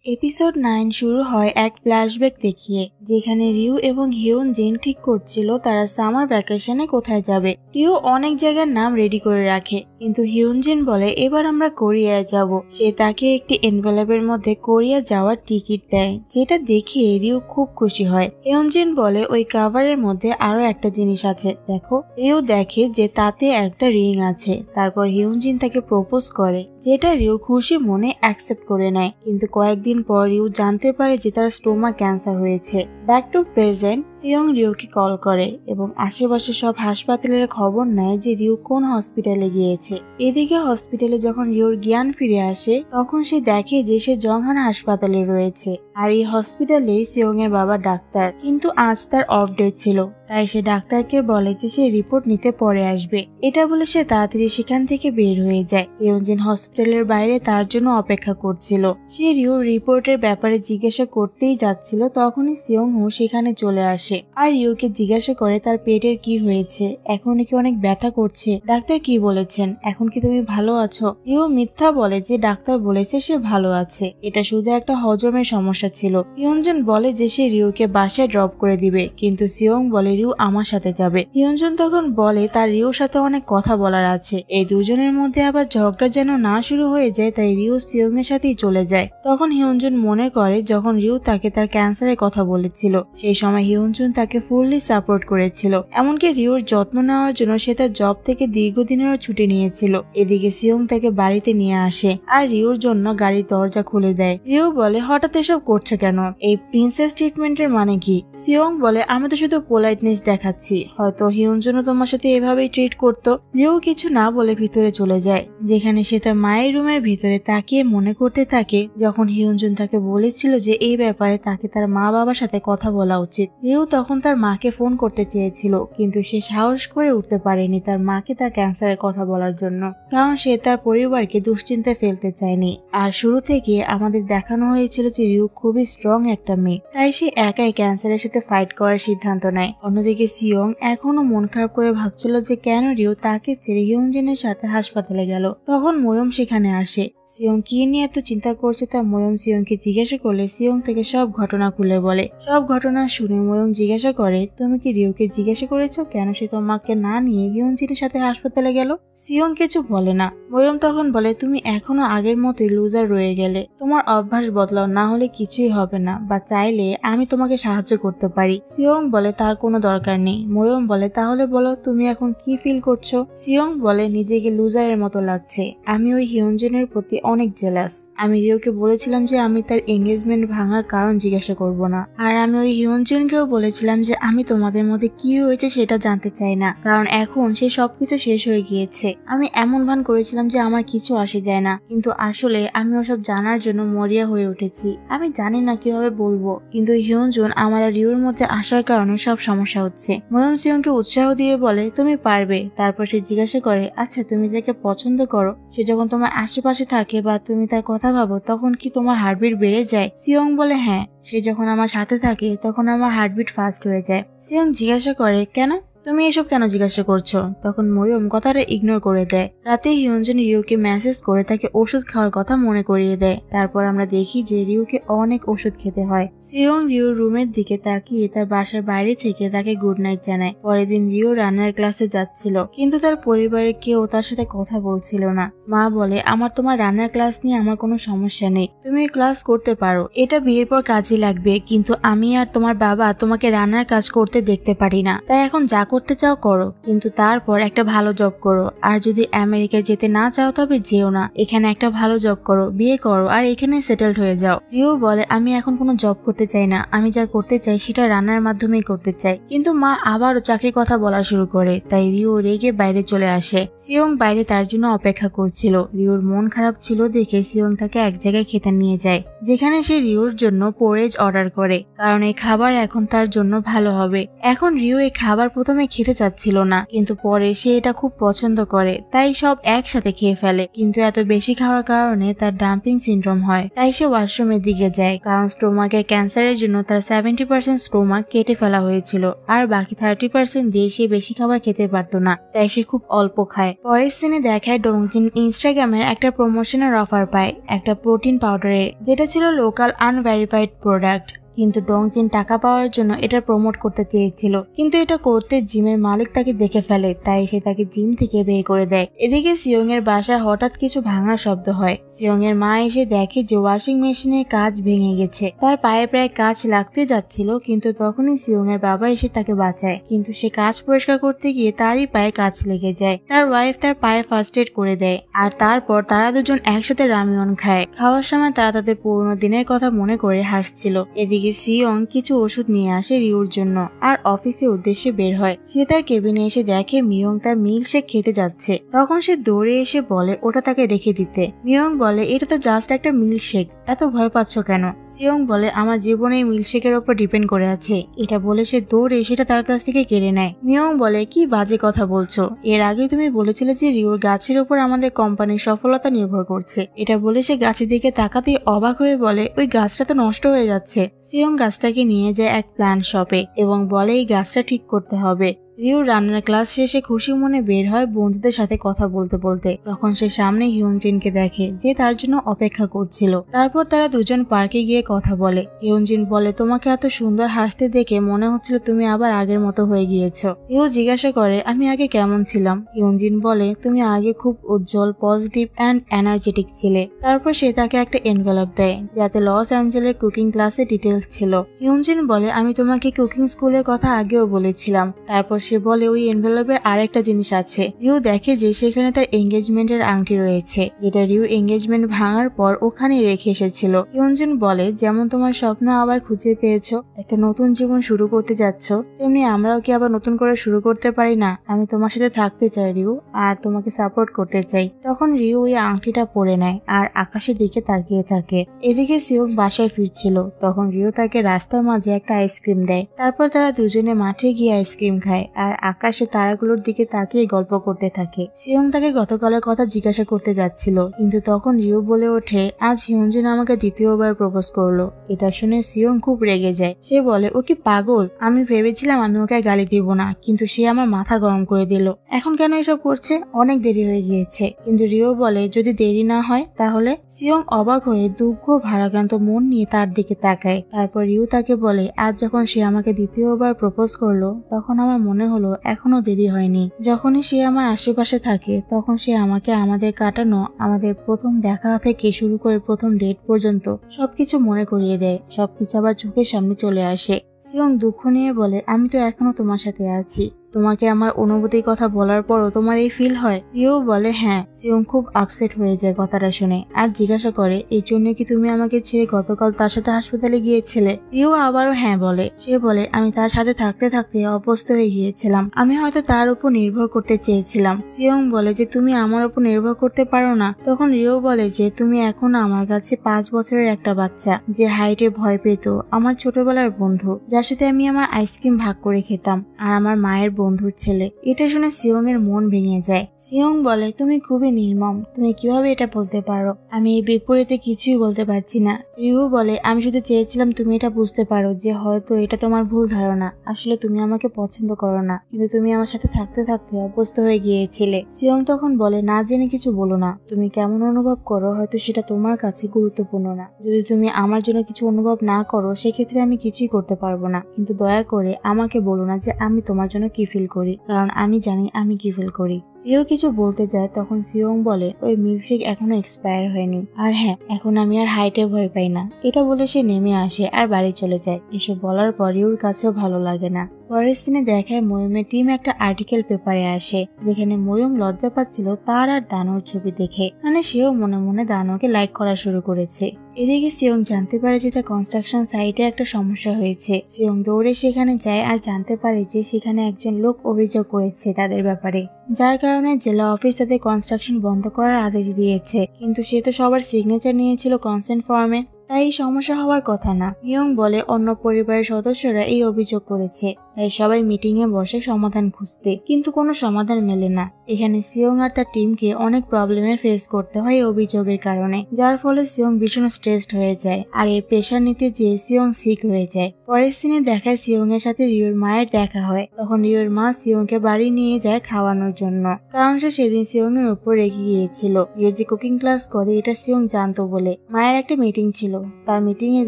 Episode 9 শুরু হয় এক ফ্ল্যাশব্যাক দেখিয়ে, যেখানে রিউ এবং হিউন জিন ঠিক করছিল তারা সামার ভ্যাকেশনে কোথায় যাবে। রিউ অনেক জায়গার নাম রেডি করে রাখে, কিন্তু হিউন জিন বলে এবার আমরা কোরিয়ায় যাব। সে তাকে একটি এনভেলপের মধ্যে কোরিয়া যাওয়ার টিকিট দেয়, যেটা দেখে রিউ খুব খুশি হয়। হিউন জিন বলে ওই কাভারের মধ্যে আরো একটা জিনিস আছে, দেখো। রিউ দেখে যে তাতে একটা রিং আছে। তারপর হিউন জিন তাকে প্রপোজ করে, যেটা রিউ খুশি মনে অ্যাকসেপ্ট করে নেয়। কিন্তু কয়েকদিন পর রিউ জানতে পারে যে তার স্টোমাক ক্যান্সার হয়েছে। ব্যাক টু প্রেজেন্ট, সিয়ং রিউকে কল করে এবং আশেপাশে সব হাসপাতালের খবর নেয় যে রিউ কোন হসপিটালে গিয়েছে। এদিকে হসপিটালে যখন রিউর জ্ঞান ফিরে আসে, তখন সে দেখে যে সে জংহান হাসপাতালে রয়েছে। আর এই হসপিটালে সিয়ং এর বাবা ডাক্তার, কিন্তু আজ তার অফ ডে ছিল। তাই সে ডাক্তারকে বলে যে সে রিপোর্ট নিতে পরে আসবে। এটা বলে সে তাড়াতাড়ি সেখান থেকে বের হয়ে যায়। ইয়নজিন হসপিটালের বাইরে তার জন্য অপেক্ষা করছিল। সে রিউর রিপোর্টের ব্যাপারে জিজ্ঞাসা করতেই যাচ্ছিল, তখনই সিয়ং হো সেখানে চলে আসে আর রিউকে জিজ্ঞাসা করে তার পেটের কি হয়েছে, এখন কি অনেক ব্যথা করছে, ডাক্তার কি বলেছেন, এখন কি তুমি ভালো আছো। রিউ মিথ্যা বলে যে ডাক্তার বলেছে সে ভালো আছে, এটা শুধু একটা হজমের সমস্যা ছিল। ইয়নজন বলে যে সে রিউকে বাসায় ড্রপ করে দিবে, কিন্তু সিয়ং বলে রিউ আমার সাথে যাবে। ইয়নজন তখন বলে তার রিউর সাথে অনেক কথা বলার আছে। এই দুজনের মধ্যে আবার ঝগড়া যেন না শুরু হয়ে যায়, তাই রিউ সিয়ং এর সাথেই চলে যায়। তখন হিউনজুন মনে করে যখন রিউ তাকে তার ক্যান্সারের কথা বলেছিল, সেই সময় হিউনজুন তাকে ফুললি সাপোর্ট করেছিল। এমনকি রিউর যত্ন নেওয়ার জন্য সে তার জব থেকে দীর্ঘদিনেরও ছুটি নিয়েছিল। এদিকে সিয়ং তাকে বাড়িতে নিয়ে আসে আর রিউর জন্য গাড়ির দরজা খুলে দেয়। রিউ বলে হঠাৎ এসব করছে কেন, এই প্রিন্সেস ট্রিটমেন্টের মানে কি। সিয়ং বলে আমি তো শুধু পোলাইটনেস দেখাচ্ছি, হয়তো হিউনজুনও তোমার সাথে এভাবেই ট্রিট করতো। রিউ কিছু না বলে ভিতরে চলে যায়, যেখানে সে তার মায়ের রুমের ভিতরে তাকিয়ে মনে করতে থাকে যখন হিউনজুন তাকে বলেছিল যে এই ব্যাপারে তাকে তার মা বাবার সাথে কথা বলা উচিত। রিউ তখন তার মাকে ফোন করতে চেয়েছিল, কিন্তু সে সাহস করে উঠতে পারেনি তার মাকে তার ক্যান্সারের কথা বলার জন্য, কারণ সে তার পরিবারকে দুশ্চিন্তায় ফেলতে চায়নি। আর শুরু থেকে আমাদের দেখানো হয়েছিল যে রিউ খুবই স্ট্রং একটা মেয়ে, তাই সে একাই ক্যান্সারের সাথে ফাইট করার সিদ্ধান্ত নেয়। অন্যদিকে সিয়ং এখনো মন খারাপ করে ভাবছিল যে কেন রিউ তাকে ছেড়ে হিউনজিনের সাথে হাসপাতালে গেল। তখন ময়ম সেখানে আসে। সিয়ং কি নিয়ে এত চিন্তা করছে তা ময়ম সিয়ংকে জিজ্ঞাসা করলে সিয়ং থেকে সব ঘটনা খুলে বলে। সব ঘটনা শুনে ময়ম জিজ্ঞাসা করে তুমি কি রিউকে জিজ্ঞাসা করেছো কেন সে তোমাকে না নিয়ে হিউনজিনের সাথে হাসপাতালে গেল। সিয়ং কিছু বলে না। ময়ম তখন বলে তুমি এখনো আগের মতোই লুজার রয়ে গেলে, তোমার অভ্যাস বদলাও, না হলে কিছুই হবে না, বা চাইলে আমি তোমাকে সাহায্য করতে পারি। সিয়ং বলে তার কোনো দরকার নেই। ময়ম বলে তাহলে বলো তুমি এখন কি ফিল করছো। সিয়ং বলে নিজেকে লুজারের মতো লাগছে, আমি ওই হিউনজিনের প্রতি অনেক জেলাস। আমি রিউকে বলেছিলাম যে আমি তার এঙ্গেজমেন্ট ভাঙার কারণ জিজ্ঞাসা করব না, আর আমি ওই হিউনজিনকেও বলেছিলাম যে আমি তোমাদের মধ্যে কি হয়েছে সেটা জানতে চাই না, কারণ এখন সে সবকিছু শেষ হয়ে গিয়েছে। আমি এমন ভান করেছিলাম যে আমার কিছু আসে যায় না, কিন্তু আসলে আমি ওসব জানার জন্য মরিয়া হয়ে উঠেছি। আমি জানি না কিভাবে বলবো, কিন্তু হিউনজুন আমার আর রিউর মধ্যে আসার কারণে সব সমস্যা হচ্ছে। ময়ম সিয়ংকে উৎসাহ দিয়ে বলে তুমি পারবে। তারপর সে জিজ্ঞাসা করে আচ্ছা তুমি যাকে পছন্দ করো সে যখন তোমার আশেপাশে থাকে বা তুমি তার কথা ভাবো তখন কি তোমার হার্টবিট বেড়ে যায়। সিয়ং বলে হ্যাঁ, সে যখন আমার সাথে থাকে তখন আমার হার্টবিট ফাস্ট হয়ে যায়। সিয়ং জিজ্ঞাসা করে কেন, তুমি এসব কেন জিজ্ঞাসা করছো। তখন ময়ম কথাটা ইগনোর করে দেয়। রাতে হিউনজুন রিউকে মেসেজ করে তাকে ওষুধ খাওয়ার কথা মনে করিয়ে দেয়। তারপর আমরা দেখি যে রিউকে অনেক ওষুধ খেতে হয়। সিয়ং রিউর রুমের দিকে তাকিয়ে তার বাসার বাইরে থেকে তাকে গুড নাইট জানায়। পরের দিন রিউ রান্নার ক্লাসে যাচ্ছিল, কিন্তু তার পরিবারের কেউ তার সাথে কথা বলছিল না। মা বলে আমার তোমার রান্নার ক্লাস নিয়ে আমার কোনো সমস্যা নেই, তুমি ক্লাস করতে পারো, এটা বিয়ের পর কাজে লাগবে, কিন্তু আমি আর তোমার বাবা তোমাকে রান্নার কাজ করতে দেখতে পারি না, তাই এখন যা করতে চাও করো, কিন্তু তারপর একটা ভালো জব করো। আর যদি আমেরিকায় যেতে না চাও তবে যেও না, এখানে একটা ভালো জব করো, বিয়ে করো আর এখানে সেটেলড হয়ে যাও। রিউ বলে আমি এখন কোনো জব করতে চাই না, আমি যা করতে চাই সেটা রান্নার মাধ্যমেই করতে চাই। কিন্তু মা আবারও চাকরির কথা বলা শুরু করে, তাই রিউ রেগে বাইরে চলে আসে। সিয়ং বাইরে তার জন্য অপেক্ষা করছিল। রিউর মন খারাপ ছিল দেখে সিয়ং তাকে এক জায়গায় খেতে নিয়ে যায়, যেখানে সে রিউর জন্য পোরেজ অর্ডার করে, কারণ এই খাবার এখন তার জন্য ভালো হবে। এখন রিউ এই খাবার প্রথমে প্রথমে খেতে চাচ্ছিল না, কিন্তু পরে সে এটা খুব পছন্দ করে, তাই সব একসাথে খেয়ে ফেলে। কিন্তু এত বেশি খাওয়ার কারণে তার ডাম্পিং সিনড্রোম হয়, তাই সে ওয়াশরুমের দিকে যায়, কারণ স্টোমাকের ক্যান্সারের জন্য তার 70% স্টোমাক কেটে ফেলা হয়েছিল, আর বাকি 30% দিয়ে সে বেশি খাবার খেতে পারতো না, তাই সে খুব অল্প খায়। পরের সিনে দেখায় ডংজিন ইনস্টাগ্রামের একটা প্রমোশনের অফার পায় একটা প্রোটিন পাউডারে, যেটা ছিল লোকাল আনভেরিফাইড প্রোডাক্ট। কিন্তু ডংজিন টাকা পাওয়ার জন্য এটা প্রমোট করতে চেয়েছিল, কিন্তু এটা করতে জিমের মালিক তাকে দেখে ফেলে, তাই সে তাকে জিম থেকে বের করে দেয়। এদিকে সিয়ং এর বাসায় হঠাৎ কিছু ভাঙার শব্দ হয়। সিয়ং এর মা এসে দেখে যে ওয়াশিং মেশিনের কাঁচ ভেঙে গেছে, তার পায়ে প্রায় কাঁচ লাগতে যাচ্ছিল, কিন্তু তখনই সিয়ং এর বাবা এসে তাকে বাঁচায়। কিন্তু সে কাঁচ পরিষ্কার করতে গিয়ে তারই পায়ে কাঁচ লেগে যায়। তার ওয়াইফ তার পায়ে ফার্স্ট এড করে দেয়, আর তারপর তারা দুজন একসাথে রামিয়ন খায়। খাওয়ার সময় তারা তাদের পুরোনো দিনের কথা মনে করে হাসছিল। এদিকে সিয়ং কিছু ওষুধ নিয়ে আসে রিউর জন্য, আর অফিসের উদ্দেশ্যে বের হয়। সে তার কেবিনে এসে দেখে মিয়ং তার মিল্কশেক খেতে যাচ্ছে, তখন সে দৌড়ে এসে বলে ওটা তাকে রেখে দিতে। মিয়ং বলে এটা তো জাস্ট একটা মিল্কশেক, এত ভয় পাচ্ছ কেন? সিয়ং বলে আমার জীবনে এই মিল্কশেকের উপর ডিপেন্ড করে আছে। এটা বলে সে দৌড়ে সেটা তার কাছ থেকে কেড়ে নেয়। মিয়ং বলে কি বাজে কথা বলছো, এর আগে তুমি বলেছিলে যে রিউর গাছের উপর আমাদের কোম্পানির সফলতা নির্ভর করছে। এটা বলে সে গাছের দিকে তাকাতেই অবাক হয়ে বলে ওই গাছটা তো নষ্ট হয়ে যাচ্ছে। সিয়ং গাছটাকে নিয়ে যায় এক প্ল্যান্ট শপে এবং বলে এই গাছটা ঠিক করতে হবে। রিউ রান্নার ক্লাস শেষে খুশি মনে বের হয় বন্ধুদের সাথে কথা বলতে বলতে। তখন সে সামনে হিউনজিনকে দেখে, যে তার জন্য অপেক্ষা করছিল। তারপর তারা দুজন পার্কে গিয়ে কথা বলে। হিউনজিন বলে তোমাকে এত সুন্দর হাসতে দেখে মনে হচ্ছিল তুমি আবার আগের মতো হয়ে গিয়েছো। রিউ জিজ্ঞাসা করে আমি আগে কেমন ছিলাম? হিউনজিন বলে তুমি আগে খুব উজ্জ্বল, পজিটিভ অ্যান্ড এনার্জেটিক ছিলে। তারপর সে তাকে একটা এনভেলপ দেয়, যাতে লস অ্যাঞ্জেলের কুকিং ক্লাসে ডিটেলস ছিল। হিউনজিন বলে আমি তোমাকে কুকিং স্কুলের কথা আগেও বলেছিলাম। তারপর সে বলে ওই এনভেলপের আরেকটা জিনিস আছে। রিউ দেখে যে সেখানে তার এঙ্গেজমেন্টের আংটি রয়েছে, যেটা রিউ এঙ্গেজমেন্ট ভাঙার পর ওখানে রেখে এসেছিল। হিউনজিন বলে যেমন তোমার স্বপ্ন আবার খুঁজে পেয়েছো, একটা নতুন জীবন শুরু করতে যাচ্ছ, তেমনি আমরাও কি আবার নতুন করে শুরু করতে পারি না? আমি তোমার সাথে থাকতে চাই রিউ, আর তোমাকে সাপোর্ট করতে চাই। তখন রিউ ওই আংটিটা পরে নেয় আর আকাশের দিকে তাকিয়ে থাকে। এদিকে সিয়ং বাসায় ফিরছিল, তখন রিউ তাকে রাস্তার মাঝে একটা আইসক্রিম দেয়। তারপর তারা দুজনে মাঠে গিয়ে আইসক্রিম খায় আর আকাশে তারাগুলোর দিকে তাকিয়ে গল্প করতে থাকে। সিয়ং তাকে গতকালের কথা জিজ্ঞাসা করতে যাচ্ছিল, কিন্তু তখন রিউ বলে ওঠে আজ হিউনজিন আমাকে দ্বিতীয়বার প্রপোজ করলো। এটা শুনে সিয়ং খুব রেগে যায়। সে বলে ও কি পাগল? আমি ভেবেছিলাম আমি ওকে গালি দিব না, কিন্তু সে আমার মাথা গরম করে দিল। এখন কেন এসব করছে? অনেক দেরি হয়ে গিয়েছে। কিন্তু রিউ বলে যদি দেরি না হয় তাহলে। সিয়ং অবাক হয়ে দুঃখ ভারাক্রান্ত মন নিয়ে তার দিকে তাকায়। তারপর রিউ তাকে বলে আজ যখন সে আমাকে দ্বিতীয়বার প্রপোজ করলো তখন আমার মনে হলো এখনো দেরি হয়নি। যখনই সে আমার আশেপাশে থাকে তখন সে আমাকে আমাদের কাটানো, আমাদের প্রথম দেখা থেকে শুরু করে প্রথম ডেট পর্যন্ত সবকিছু মনে করিয়ে দেয়। সবকিছু আবার চোখের সামনে চলে আসে। সিয়ং দুঃখ নিয়ে বলে আমি তো এখনো তোমার সাথে আছি। তোমাকে আমার অনুভূতির কথা বলার পরও তোমার এই ফিল হয়? রিও বলে হ্যাঁ। সিয়ং খুব আপসেট হয়ে যায় কথাটা শুনে আর জিজ্ঞাসা করে এই জন্য কি তুমি আমাকে ছেড়ে গতকাল তার সাথে হাসপাতালে গিয়েছিলে? রিও আবারও হ্যাঁ বলে। সে বলে আমি তার সাথে থাকতে থাকতে অভ্যস্ত হয়ে গিয়েছিলাম, আমি হয়তো তার উপর নির্ভর করতে চেয়েছিলাম। সিয়ং বলে যে তুমি আমার উপর নির্ভর করতে পারো না। তখন রিও বলে যে তুমি এখনো আমার কাছে 5 বছরের একটা বাচ্চা যে হাইটে ভয় পেত, আমার ছোটবেলার বন্ধু যার সাথে আমি আমার আইসক্রিম ভাগ করে খেতাম, আর আমার মায়ের বন্ধুর ছেলে। এটা শুনে সিয়ং এর মন ভেঙে যায়। সিয়ং বলে তুমি খুবই নির্মম, তুমি কিভাবে এটা বলতে পারো? আমি এই বিপরীতে কিছুই বলতে পারছি না। রিউ বলে আমি শুধু চেয়েছিলাম তুমি এটা বুঝতে পারো যে হয়তো এটা তোমার ভুল ধারণা, আসলে তুমি আমাকে পছন্দ করো না, কিন্তু তুমি আমার সাথে থাকতে থাকতে অভ্যস্ত হয়ে গিয়েছিলে। সিয়ং তখন বলে না জেনে কিছু বলো না, তুমি কেমন অনুভব করো হয়তো সেটা তোমার কাছে গুরুত্বপূর্ণ না। যদি তুমি আমার জন্য কিছু অনুভব না করো সেক্ষেত্রে আমি কিছুই করতে পারবো না, কিন্তু দয়া করে আমাকে বলো না যে আমি তোমার জন্য কি ফিল করি, কারণ আমি জানি আমি কি ফিল করি। রিও কিছু বলতে যায়, তখন সিয়ং বলে ওই মিল্কশেক এখনো এক্সপায়ার হয়নি, আর হ্যাঁ এখন আমি আর হাইটে ভয় পাই না। এটা বলে সে নেমে আসে আর বাড়ি চলে যায়। এসব বলার পর রিওর কাছেও ভালো লাগে না। পরের দিনে দেখায় ময়ূমের টিম একটা আর্টিকেল পেপারে আসে, যেখানে ময়ূম লজ্জা পাচ্ছিল তার আর দানোর ছবি দেখে, মানে সেও মনে মনে দানোকে লাইক করা শুরু করেছে। এদিকে সিয়ং জানতে পারে যে তার কনস্ট্রাকশন সাইটে একটা সমস্যা হয়েছে। সিয়ং দৌড়ে সেখানে যায় আর জানতে পারে যে সেখানে একজন লোক অভিযোগ করেছে তাদের ব্যাপারে, যার কারণে জেলা অফিস তাদের কনস্ট্রাকশন বন্ধ করার আদেশ দিয়েছে। কিন্তু সে তো সবার সিগনেচার নিয়েছিল কনসেন্ট ফর্মে, তাই এই সমস্যা হওয়ার কথা না। ইয়ং বলে অন্য পরিবারের সদস্যরা এই অভিযোগ করেছে, তাই সবাই মিটিং এ বসে সমাধান খুঁজতে, কিন্তু কোনো সমাধান মেলে না। এখানে সিয়ং আর তার টিমকে অনেক প্রবলেমের ফেস করতে হয় এই অভিযোগের কারণে, যার ফলে সিয়ং ভীষণ স্ট্রেসড হয়ে যায় আর এর প্রেশার নিতে যেয়ে সিয়ং সিক হয়ে যায়। পরের সিনে দেখায় সিয়ং এর সাথে রিওর মায়ের দেখা হয়। তখন রিওর মা সিয়ংকে বাড়ি নিয়ে যায় খাওয়ানোর জন্য, কারণ সে সেদিন সিয়ং এর উপর রেগে গিয়েছিল। রিও যে কুকিং ক্লাস করে এটা সিয়ং জানতো বলে। মায়ের একটা মিটিং ছিল, তার মিটিং এ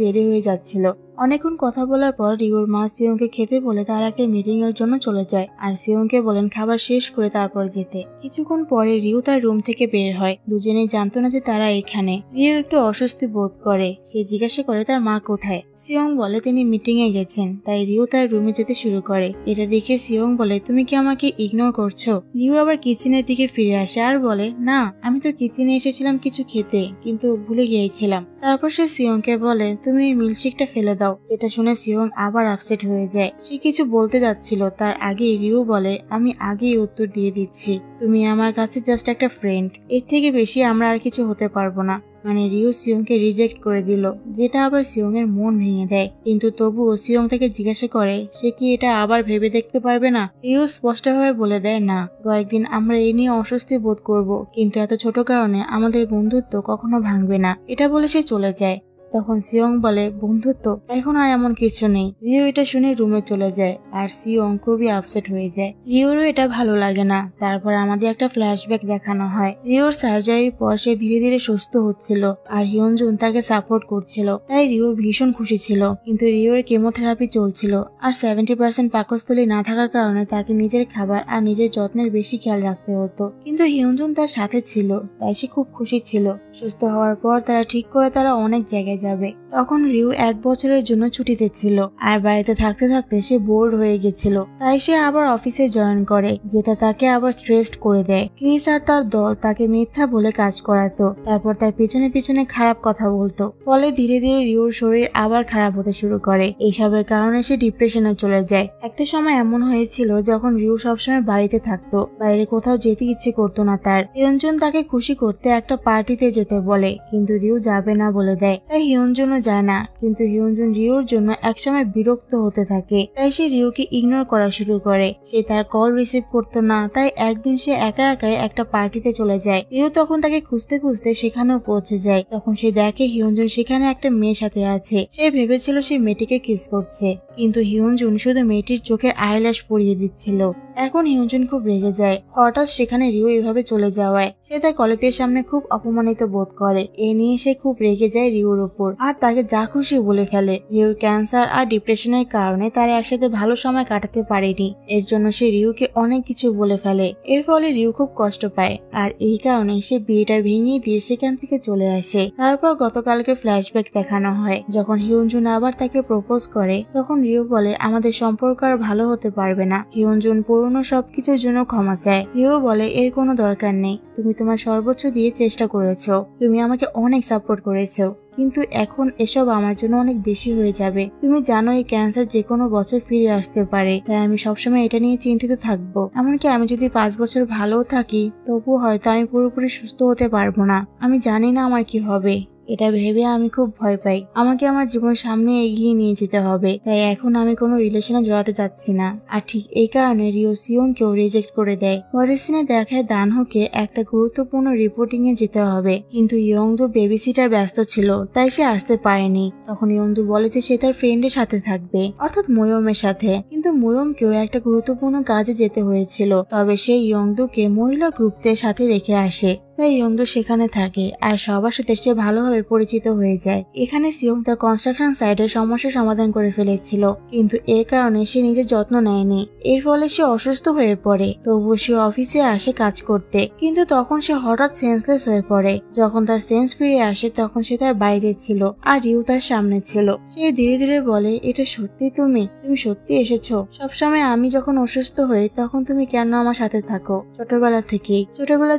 দেরি হয়ে যাচ্ছিল। অনেকক্ষণ কথা বলার পর রিওর মা সিয়ংকে খেতে বলে তার একটা মিটিং এর জন্য চলে যায়, আর সিয়ংকে বলেন খাবার শেষ করে তারপর যেতে। কিছুক্ষণ পরে রিও তার রুম থেকে বের হয়। দুজনেই জানতো না যে তারা এখানে। রিও একটু অস্বস্তি বোধ করে। সে জিজ্ঞাসা করে তার মা কোথায়। সিয়ং বলে তিনি মিটিং এ গেছেন। তাই রিও তার রুমে যেতে শুরু করে। এটা দেখে সিয়ং বলে তুমি কি আমাকে ইগনোর করছো? রিও আবার কিচেনের দিকে ফিরে আসে আর বলে না, আমি তো কিচেনে এসেছিলাম কিছু খেতে, কিন্তু ভুলে গিয়েছিলাম। তারপর সে সিয়ংকে বলে তুমি মিল্কশেকটা ফেলে দাও, যেটা শুনে সিয়ং আবার আপসেট হয়ে যায়। সে কিছু বলতে যাচ্ছিল, তার আগে রিও বলে আমি আগেই উত্তর দিয়ে দিচ্ছি, তুমি আমার কাছে জাস্ট একটা ফ্রেন্ড, এর থেকে বেশি আমরা আর কিছু হতে পারবো না। মানে রিও সিয়ংকে রিজেক্ট করে দিল, যেটা আবার সিয়ং এর মন ভেঙে দেয়। কিন্তু তবুও সিয়ং তাকে জিজ্ঞাসা করে সে কি এটা আবার ভেবে দেখতে পারবে না। রিও স্পষ্টভাবে বলে দেয় না, কয়েকদিন আমরা এই নিয়ে অস্বস্তি বোধ করব, কিন্তু এত ছোট কারণে আমাদের বন্ধুত্ব কখনো ভাঙবে না। এটা বলে সে চলে যায়। তখন সিয়ং বলে বন্ধুত্ব, এখন আর এমন কিছু নেই। রিও এটা শুনে রুমে চলে যায় আর সিয়ং খুবই আপসেট হয়ে যায়। রিওরও এটা ভালো লাগে না। তারপর আমাদের একটা ফ্ল্যাশব্যাক দেখানো হয়। রিওর সার্জারির পর সে ধীরে ধীরে সুস্থ হচ্ছিল আর হিয়নজুন তাকে সাপোর্ট করছিল, তাই রিও ভীষণ খুশি ছিল। কিন্তু রিওর কেমোথেরাপি চলছিল আর 70% পাকস্থলী না থাকার কারণে তাকে নিজের খাবার আর নিজের যত্নের বেশি খেয়াল রাখতে হতো। কিন্তু হিয়নজুন তার সাথে ছিল, তাই সে খুব খুশি ছিল। সুস্থ হওয়ার পর তারা ঠিক করে তারা অনেক জায়গায় যাবে। তখন রিও 1 বছরের জন্য ছুটিতে ছিল আর বাড়িতে থাকতে থাকতে সে বোর্ড হয়ে গেছিল, তাই সে আবার অফিসে জয়েন করে, যেটা তাকে আবার স্ট্রেসড করে দেয়। ক্রিস আর তার দল তাকে মিথ্যা বলে কাজ করাতো, তারপর তার পিছনে পিছনে খারাপ কথা বলতো। ফলে ধীরে ধীরে রিওর শরীর আবার খারাপ হতে শুরু করে। এইসবের কারণে সে ডিপ্রেশনে চলে যায়। একটা সময় এমন হয়েছিল যখন রিও সবসময় বাড়িতে থাকতো, বাইরে কোথাও যেতে ইচ্ছে করতো না তার। হিয়নজুন তাকে খুশি করতে একটা পার্টিতে যেতে বলে, কিন্তু রিও যাবে না বলে দেয়। তাই হিয়নজুনও যায় না। কিন্তু হিয়নজুন রিওর জন্য একসময় বিরক্ত হতে থাকে, তাই সে রিওকে ইগনোর করা শুরু করে। সে তার কল রিসিভ করতো না, তাই একদিন সে একা একাই একটা পার্টিতে চলে যায়। রিও তখন তাকে খুঁজতে খুঁজতে সেখানেও পৌঁছে যায়। তখন সে দেখে হিয়নজুন সেখানে একটা মেয়ের সাথে আছে। সে ভেবেছিল সে মেয়েটিকে কিস করছে, কিন্তু হিয়নজুন শুধু মেয়েটির চোখের আইল্যাশ পরিয়ে দিচ্ছিল। এখন হিয়নজুন খুব রেগে যায়। হঠাৎ সেখানে রিও এভাবে চলে যাওয়ায় সে তার কলিগের সামনে খুব অপমানিত বোধ করে। এ নিয়ে সে খুব রেগে যায় রিওর উপর আর তাকে যা খুশি বলে ফেলে। রিওর ক্যান্সার আর ডিপ্রেশনের কারণে তারা একসাথে ভালো সময় কাটাতে পারেনি, এর জন্য সে রিওকে অনেক কিছু বলে ফেলে। এর ফলে রিও খুব কষ্ট পায় আর এই কারণে সে বিয়েটা ভেঙে দিয়ে সেখান থেকে চলে আসে। তারপর গতকালকে ফ্ল্যাশব্যাক দেখানো হয়। যখন হিয়নজুন আবার তাকে প্রপোজ করে, তখন রিও বলে আমাদের সম্পর্ক আর ভালো হতে পারবে না। হিয়নজুন পুরনো সবকিছুর জন্য ক্ষমা চায়। রিও বলে এর কোনো দরকার নেই, তুমি তোমার সর্বোচ্চ দিয়ে চেষ্টা করেছো, তুমি আমাকে অনেক সাপোর্ট করেছো, কিন্তু এখন এসব আমার জন্য অনেক বেশি হয়ে যাবে। তুমি জানো এই ক্যান্সার যে কোনো বছর ফিরে আসতে পারে, তাই আমি সবসময় এটা নিয়ে চিন্তিত থাকবো। এমনকি আমি যদি 5 বছর ভালোও থাকি, তবুও হয়তো আমি পুরোপুরি সুস্থ হতে পারবো না। আমি জানি না আমার কি হবে, এটা ভেবে আমি খুব ভয় পাই। আমাকে আমার জীবন সামনে এগিয়ে নিয়ে যেতে হবে, তাই এখন আমি কোনো রিলেশনে জড়াতে চাচ্ছি না। আর ঠিক এই কারণে রিও সিয়ংকেও রিজেক্ট করে দেয়। পরের সিনে দেখায় দানহোকে একটা গুরুত্বপূর্ণ রিপোর্টিং এ যেতে হবে, কিন্তু ইয়ংদু বেবিসিটার ব্যস্ত ছিল, তাই সে আসতে পারেনি। তখন ইয়ংদু বলে যে সে তার ফ্রেন্ডের সাথে থাকবে, অর্থাৎ ময়মের সাথে। কিন্তু ময়মকেও একটা গুরুত্বপূর্ণ কাজে যেতে হয়েছিল, তবে সে ইয়ংদুকে মহিলা গ্রুপদের সাথে রেখে আসে। তাই ইয়ংদু সেখানে থাকে আর সবার সাথে সে ভালোভাবে পরিচিত হয়ে যায়। এখানে সিয়ং তার কনস্ট্রাকশন সাইটের সমস্যা সমাধান করে ফেলেছিল, কিন্তু এর কারণে সে নিজের যত্ন নেয়নি। এর ফলে সে অসুস্থ হয়ে পড়ে। তবুও সে অফিসে আসে কাজ করতে, কিন্তু তখন সে হঠাৎ সেন্সলেস হয়ে পড়ে। যখন তার সেন্স ফিরে আসে, তখন সে তার বাড়িতে ছিল আর রিউ তার সামনে ছিল। সে ধীরে ধীরে বলে এটা সত্যি তুমি সত্যি এসেছো। সবসময় আমি যখন অসুস্থ হই তখন তুমি কেন আমার সাথে থাকো? ছোটবেলা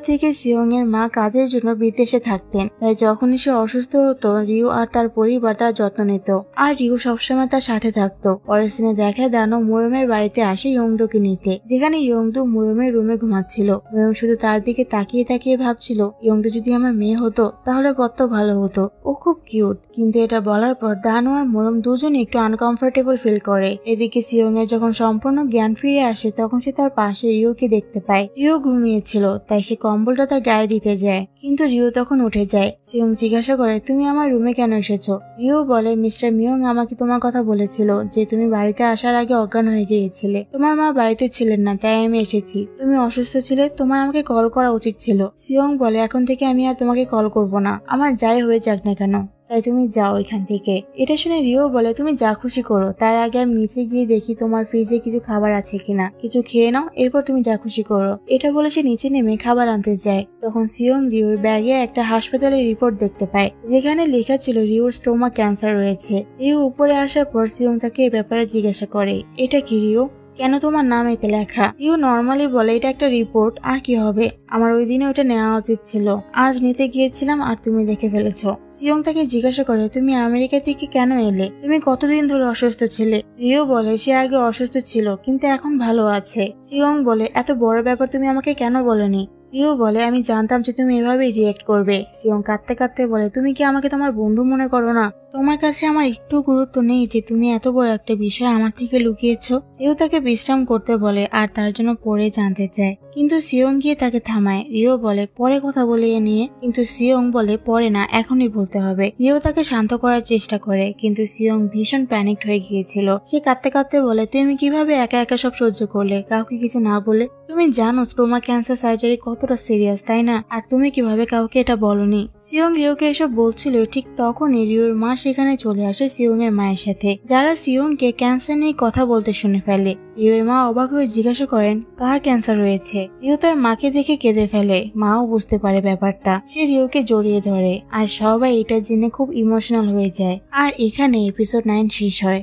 থেকে সিয়ং এর এর মা কাজের জন্য বিদেশে থাকতেন, তাই যখনই সে অসুস্থ হতো রিউ আর তার পরিবার তার যত্ন নিত আর রিউ সবসময় তার সাথে থাকতো। পরের সিনে দেখা দানো ময়ূমের বাড়িতে আসে ইয়ংদোকে নিতে, যেখানে ইয়ংদো ময়ূমের রুমে ঘুমাচ্ছিল। ময়ূম শুধু তার দিকে তাকিয়ে তাকিয়ে ভাবছিল ইয়ংদো যদি আমার মেয়ে হতো তাহলে কত ভালো হতো, ও খুব কিউট। কিন্তু এটা বলার পর দানো আর ময়ূম দুজনে একটু আনকমফোর্টেবল ফিল করে। এদিকে সিয়ং এর যখন সম্পূর্ণ জ্ঞান ফিরে আসে তখন সে তার পাশে রিওকে দেখতে পায়। রিও ঘুমিয়েছিল তাই সে কম্বলটা তার গায়ে দিতে যায়, কিন্তু রিও তখন উঠে যায়। সিয়ং জিজ্ঞাসা করে তুমি আমার রুমে কেন এসেছো? রিও বলে মিস্টার মিয়ং আমাকে তোমার কথা বলেছিল যে তুমি বাড়িতে আসার আগে অজ্ঞান হয়ে গিয়েছিলে, তোমার মা বাড়িতে ছিলেন না তাই আমি এসেছি। তুমি অসুস্থ ছিলে, তোমার আমাকে কল করা উচিত ছিল। সিয়ং বলে এখন থেকে আমি আর তোমাকে কল করব না, আমার যাই হয়ে যাক না কেন, তাই তুমি যাও এখান থেকে। এটা শুনে রিও বলে তুমি যা খুশি করো, তার আগে আমি নিচে গিয়ে দেখি তোমার ফ্রিজে কিছু খাবার আছে কিনা, কিছু খেয়ে নাও, এরপর তুমি যা খুশি করো। এটা বলে সে নিচে নেমে খাবার আনতে যায়। তখন সিয়ং রিওর ব্যাগে একটা হাসপাতালের রিপোর্ট দেখতে পায়, যেখানে লেখা ছিল রিওর স্টোমাক ক্যান্সার রয়েছে। রিও উপরে আসার পর সিয়ং তাকে এ ব্যাপারে জিজ্ঞাসা করে এটা কি রিও, কেন তোমার নাম এতে লেখা? রিও নর্মালি বলে এটা একটা রিপোর্ট, আর কি হবে, আমার ওই দিনে ওটা নেওয়া উচিত ছিল, আজ নিতে গিয়েছিলাম আর তুমি দেখে ফেলেছো। সিয়ং তাকে জিজ্ঞাসা করে তুমি আমেরিকা থেকে কেন এলে, তুমি কতদিন ধরে অসুস্থ ছিলে? রিও বলে সে আগে অসুস্থ ছিল কিন্তু এখন ভালো আছে। সিয়ং বলে এত বড় ব্যাপার তুমি আমাকে কেন বলনি? রিও বলে আমি জানতাম যে তুমি এভাবেই রিয়েক্ট করবে। সিয়ং কাঁদতে কাঁদতে বলে তুমি কি আমাকে তোমার বন্ধু মনে করো না? তোমার কাছে আমার একটু গুরুত্ব নেই যে তুমি এত বড় একটা বিষয় আমার থেকে লুকিয়েছো? রিও তাকে বিশ্রাম করতে বলে আর তার জন্য পরে জানতে চায়, কিন্তু সিয়ং গিয়ে তাকে থামায়। রিও বলে পরে কথা বলে নিয়ে, কিন্তু সিয়ং বলে পরে না, এখনই বলতে হবে। রিও তাকে শান্ত করার চেষ্টা করে কিন্তু সিয়ং ভীষণ প্যানিকড হয়ে গিয়েছিল। সে কাঁদতে কাঁদতে বলে তুমি কিভাবে একা একা সব সহ্য করলে, কাউকে কিছু না বলে? তুমি জানো স্টোমাক ক্যান্সার সার্জারি কতটা সিরিয়াস তাই না, আর তুমি কিভাবে কাউকে এটা বলনি? সিয়ং রিওকে এসব বলছিল, ঠিক তখনই রিওর মা সেখানে চলে আসে সিয়ং এর মায়ের সাথে, যারা সিয়ংকে ক্যান্সার নিয়ে কথা বলতে শুনে ফেলে। রিওর মা অবাক হয়ে জিজ্ঞাসা করেন কার ক্যান্সার রয়েছে। রিও তার মাকে দেখে কেঁদে ফেলে। মাও বুঝতে পারে ব্যাপারটা, সে রিওকে জড়িয়ে ধরে আর সবাই এটা জেনে খুব ইমোশনাল হয়ে যায়। আর এখানে এপিসোড 9 শেষ হয়।